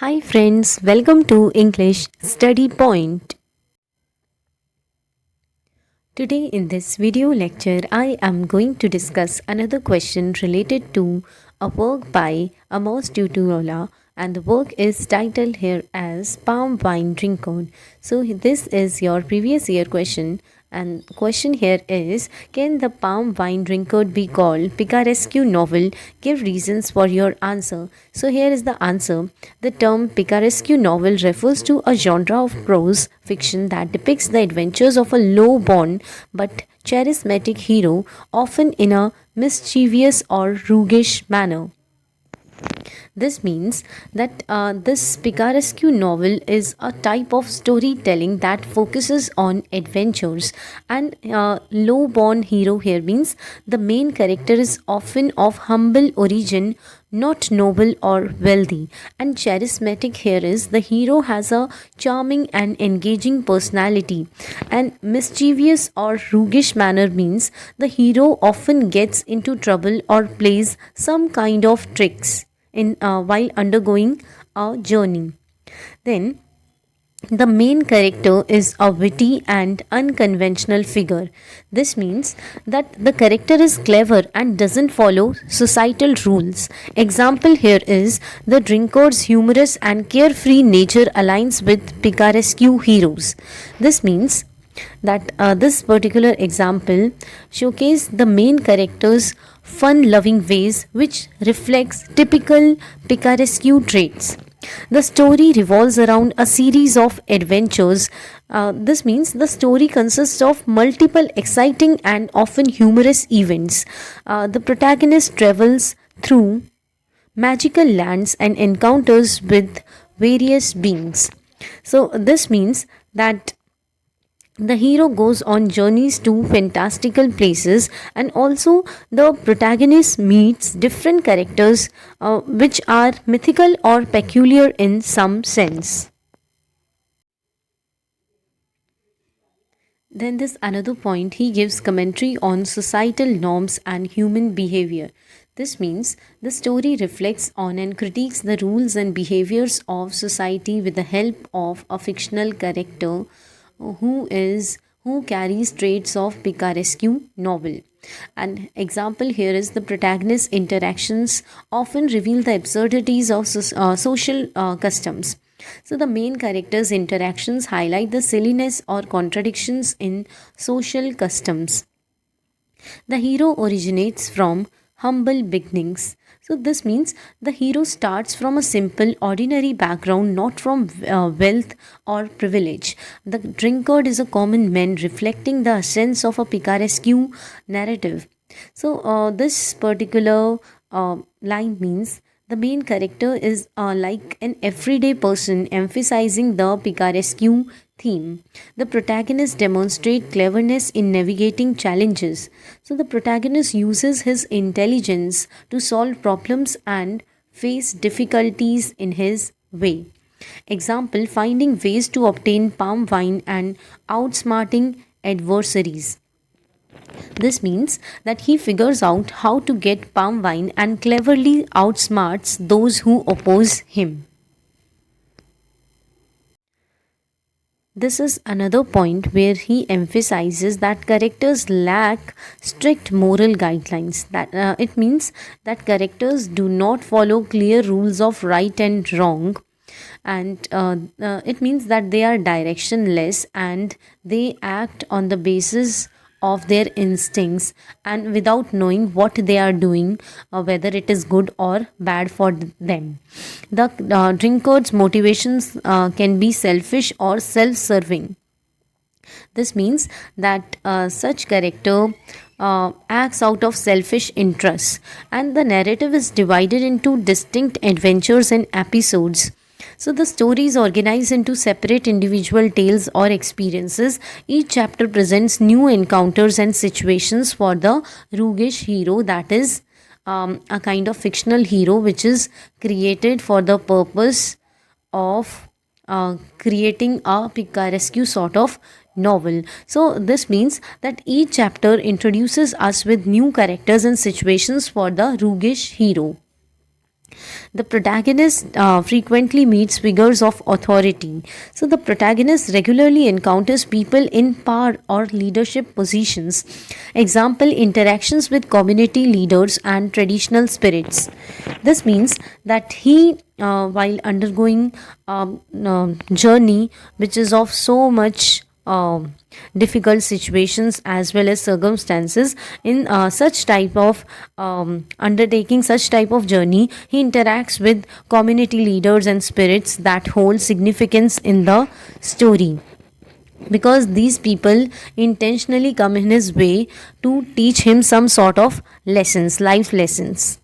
Hi friends, welcome to English Study Point. Today in this video lecture, I am going to discuss another question related to a work by Amos Tutuola, and the work is titled here as Palm Wine Drinkard. So this is your previous year question, and question here is, can the Palm Wine Drinkard be called Picaresque novel? Give reasons for your answer. So here is the answer. The term Picaresque novel refers to a genre of prose fiction that depicts the adventures of a low-born but charismatic hero, often in a mischievous or roguish manner. This means that this Picaresque novel is a type of storytelling that focuses on adventures, and low-born hero here means the main character is often of humble origin, not noble or wealthy, and charismatic here is the hero has a charming and engaging personality, and mischievous or roguish manner means the hero often gets into trouble or plays some kind of tricks in while undergoing a journey. Then the main character is a witty and unconventional figure. This means that the character is clever and doesn't follow societal rules. Example here is the Drinkard's humorous and carefree nature aligns with Picaresque heroes. This means that this particular example showcases the main character's fun-loving ways, which reflects typical Picaresque traits. The story revolves around a series of adventures. This means the story consists of multiple exciting and often humorous events. The protagonist travels through magical lands and encounters with various beings. So, this means that the hero goes on journeys to fantastical places, and also the protagonist meets different characters which are mythical or peculiar in some sense. Then this another point, he gives commentary on societal norms and human behavior. This means the story reflects on and critiques the rules and behaviors of society with the help of a fictional character who carries traits of Picaresque novel. An example here is the protagonist's interactions often reveal the absurdities of social customs. So the main character's interactions highlight the silliness or contradictions in social customs. The hero originates from humble beginnings. So this means the hero starts from a simple, ordinary background, not from wealth or privilege. The Drinkard is a common man, reflecting the essence of a Picaresque narrative. So this particular line means the main character is like an everyday person, emphasizing the Picaresque theme. The protagonist demonstrates cleverness in navigating challenges. So the protagonist uses his intelligence to solve problems and face difficulties in his way. Example, finding ways to obtain palm wine and outsmarting adversaries. This means that he figures out how to get palm wine and cleverly outsmarts those who oppose him. This is another point where he emphasizes that characters lack strict moral guidelines. That it means that characters do not follow clear rules of right and wrong, and it means that they are directionless and they act on the basis of their instincts and without knowing what they are doing, whether it is good or bad for them. The Drinkard's motivations can be selfish or self-serving. This means that such character acts out of selfish interests, and the narrative is divided into distinct adventures and episodes. So the story is organized into separate individual tales or experiences. Each chapter presents new encounters and situations for the roguish hero, that is a kind of fictional hero which is created for the purpose of creating a Picaresque sort of novel. So this means that each chapter introduces us with new characters and situations for the roguish hero. The protagonist frequently meets figures of authority. So, the protagonist regularly encounters people in power or leadership positions. Example, interactions with community leaders and traditional spirits. This means that he, while undergoing journey which is of so much difficult situations as well as circumstances, in such type of undertaking such type of journey, he interacts with community leaders and spirits that hold significance in the story, because these people intentionally come in his way to teach him some sort of lessons, life lessons.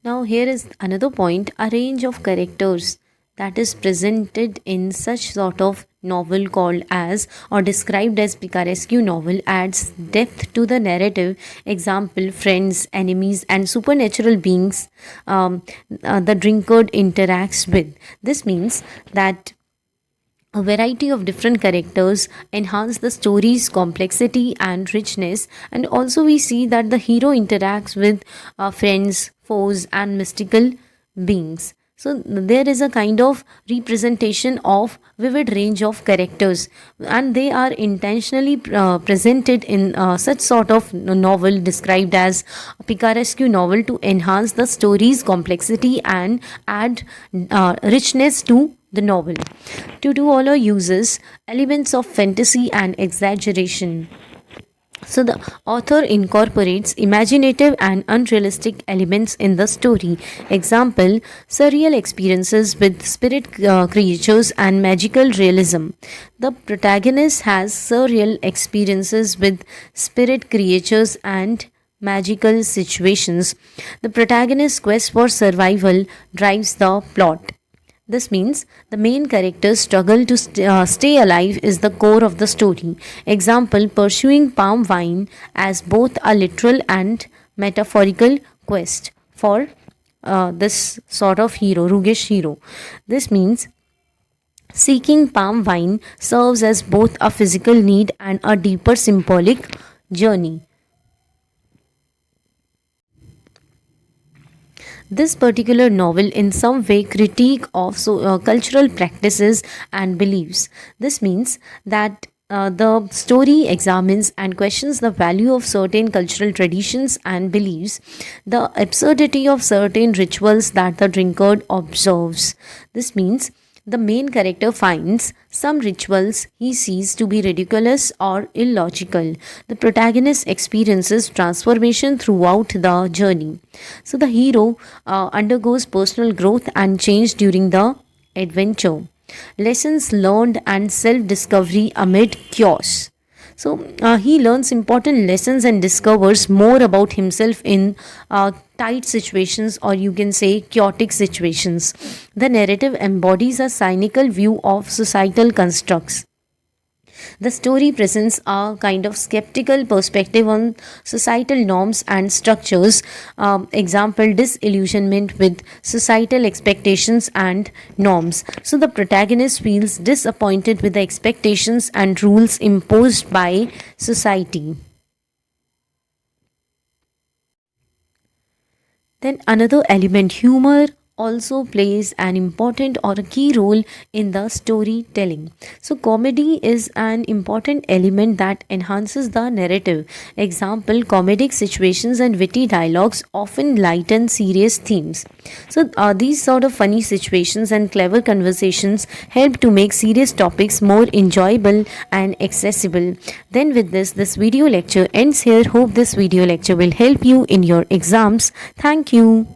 Now, here is another point, a range of characters that is presented in such sort of novel called as or described as Picaresque novel adds depth to the narrative. Example, friends, enemies, and supernatural beings the Drinkard interacts with. This means that a variety of different characters enhance the story's complexity and richness, and also we see that the hero interacts with friends, foes, and mystical beings. So there is a kind of representation of vivid range of characters, and they are intentionally presented in such sort of novel described as a picaresque novel to enhance the story's complexity and add richness to the novel. Tutuola uses elements of fantasy and exaggeration. So the author incorporates imaginative and unrealistic elements in the story. Example, surreal experiences with spirit creatures and magical realism. The protagonist has surreal experiences with spirit creatures and magical situations. The protagonist's quest for survival drives the plot. This means the main character's struggle to stay alive is the core of the story. Example, pursuing palm wine as both a literal and metaphorical quest for this sort of hero, roguish hero. This means seeking palm wine serves as both a physical need and a deeper symbolic journey. This particular novel in some way critique of cultural practices and beliefs. This means that the story examines and questions the value of certain cultural traditions and beliefs, the absurdity of certain rituals that the Drinkard observes. This means the main character finds some rituals he sees to be ridiculous or illogical. The protagonist experiences transformation throughout the journey. So the hero undergoes personal growth and change during the adventure. Lessons learned and self discovery amid chaos. So he learns important lessons and discovers more about himself in tight situations, or you can say chaotic situations. The narrative embodies a cynical view of societal constructs. The story presents a kind of skeptical perspective on societal norms and structures. Example, disillusionment with societal expectations and norms. So the protagonist feels disappointed with the expectations and rules imposed by society. Then another element, humor, also plays an important or a key role in the storytelling. So comedy is an important element that enhances the narrative. Example, comedic situations and witty dialogues often lighten serious themes. So these sort of funny situations and clever conversations help to make serious topics more enjoyable and accessible. Then with this video lecture ends here. Hope this video lecture will help you in your exams. Thank you.